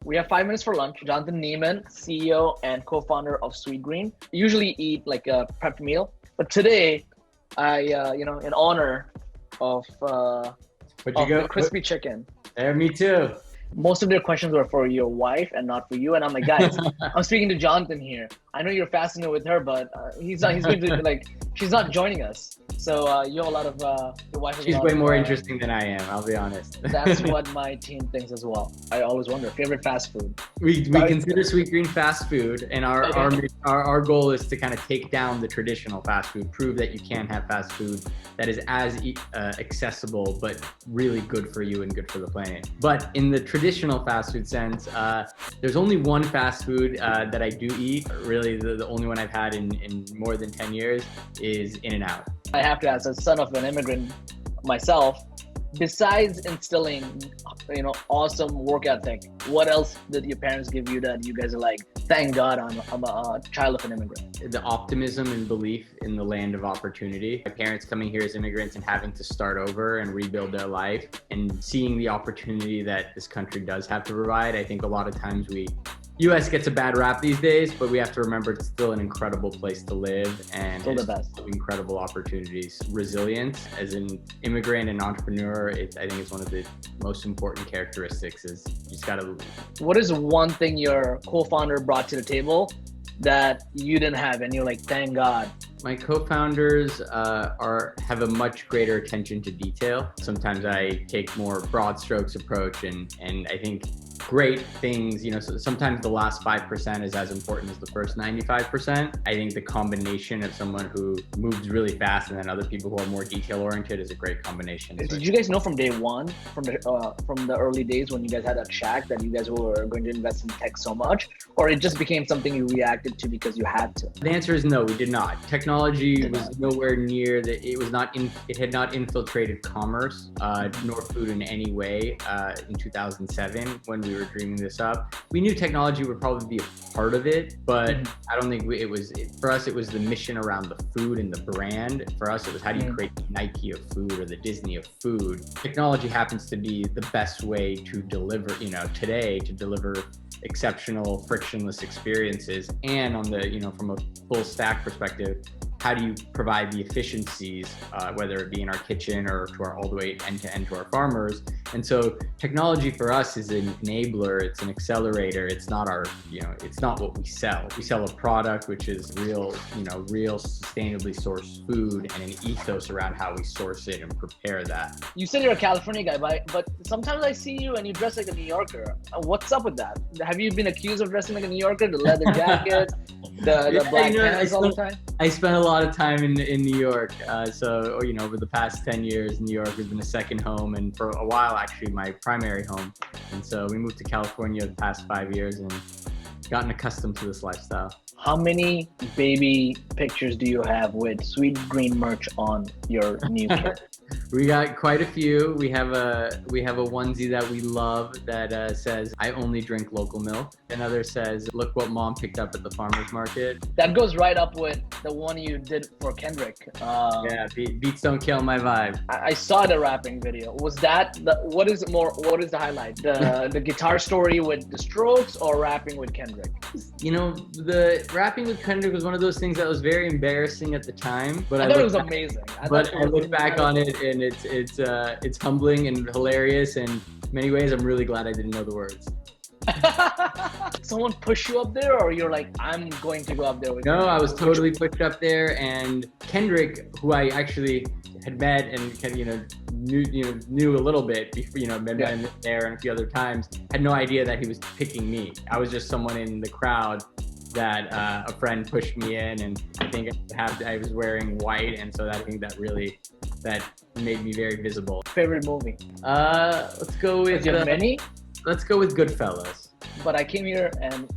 We have 5 minutes for lunch. Jonathan Nieman, CEO and co-founder of Sweetgreen. Usually eat like a prepped meal, but today, in honor of the crispy chicken. Me too. Most of their questions were for your wife and not for you. And I'm like, guys, I'm speaking to Jonathan here. I know you're fascinated with her, but he's going to she's not joining us. So you have a lot of your wife. She's way more interesting than I am. I'll be honest. That's what my team thinks as well. I always wonder favorite fast food. We consider Sweetgreen fast food, and our goal is to kind of take down the traditional fast food, prove that you can have fast food that is as accessible but really good for you and good for the planet. But in the traditional fast food sense, there's only one fast food that I do eat. Really, the only one I've had in more than 10 years is In-N-Out. I have to ask, as son of an immigrant myself, besides instilling, awesome work ethic, what else did your parents give you that you guys are like, thank God I'm a child of an immigrant? The optimism and belief in the land of opportunity. My parents coming here as immigrants and having to start over and rebuild their life and seeing the opportunity that this country does have to provide. I think a lot of times U.S. gets a bad rap these days, but we have to remember it's still an incredible place to live and still the best. Incredible opportunities. Resilience as an immigrant and entrepreneur, I think it's one of the most important characteristics is you just gotta. What is one thing your co-founder brought to the table that you didn't have and you're like, thank God? My co-founders have a much greater attention to detail. Sometimes I take more broad strokes approach and I think great things, so sometimes the last 5% is as important as the first 95%. I think the combination of someone who moves really fast and then other people who are more detail oriented is a great combination. Did you guys know from day one, from the early days when you guys had a shack, that you guys were going to invest in tech so much, or it just became something you reacted to because you had to? The answer is no, we did not. Technology was nowhere near that. It had not infiltrated commerce nor food in any way in 2007 when we were dreaming this up. We knew technology would probably be a part of it, but I don't think for us, it was the mission around the food and the brand. For us, it was how do you create the Nike of food or the Disney of food. Technology happens to be the best way to deliver, today to deliver exceptional frictionless experiences. And on the, from a full stack perspective, how do you provide the efficiencies, whether it be in our kitchen or all the way end to end to our farmers? And so technology for us is an enabler, it's an accelerator. It's not it's not what we sell. We sell a product which is real sustainably sourced food and an ethos around how we source it and prepare that. You said you're a California guy, but sometimes I see you and you dress like a New Yorker. What's up with that? Have you been accused of dressing like a New Yorker? The leather jacket, the black pants all the time? I spent a lot of time in New York. So, over the past 10 years, New York has been a second home, and for a while, actually, my primary home. And so we moved to California the past 5 years and gotten accustomed to this lifestyle. How many baby pictures do you have with Sweetgreen merch on your new kit? We got quite a few. We have a onesie that we love that says, "I only drink local milk." Another says, "Look what mom picked up at the farmer's market." That goes right up with the one you did for Kendrick. Yeah, beats don't kill my vibe. I saw the rapping video. Was that what is the highlight? The guitar story with the Strokes or rapping with Kendrick? The rapping with Kendrick was one of those things that was very embarrassing at the time, but I thought it was amazing. I look back on it and it's humbling and hilarious, and in many ways I'm really glad I didn't know the words. Someone pushed you up there, or you're like, I'm going to go up there with you? No, I was totally pushed up there, and Kendrick, who I actually had met and knew a little bit before, been there and a few other times, had no idea that he was picking me. I was just someone in the crowd that a friend pushed me in, and I think I was wearing white, and so I think that made me very visible. Favorite movie? Let's go with many. Let's go with Goodfellas. But I came here and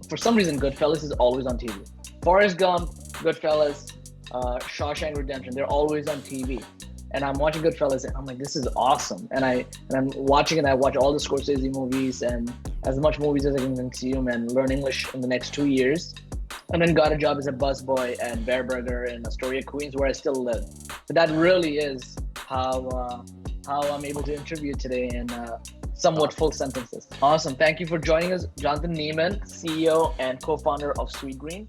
for some reason Goodfellas is always on TV. Forrest Gump, Goodfellas, Shawshank Redemption, they're always on TV. And I'm watching Goodfellas and I'm like, this is awesome. And I'm watching and I watch all the Scorsese movies and as much movies as I can consume and learn English in the next 2 years. And then got a job as a busboy at Bear Burger in Astoria, Queens, where I still live. But that really is how I'm able to interview today and somewhat full sentences. Awesome. Thank you for joining us, Jonathan Nieman, CEO and co-founder of Sweetgreen.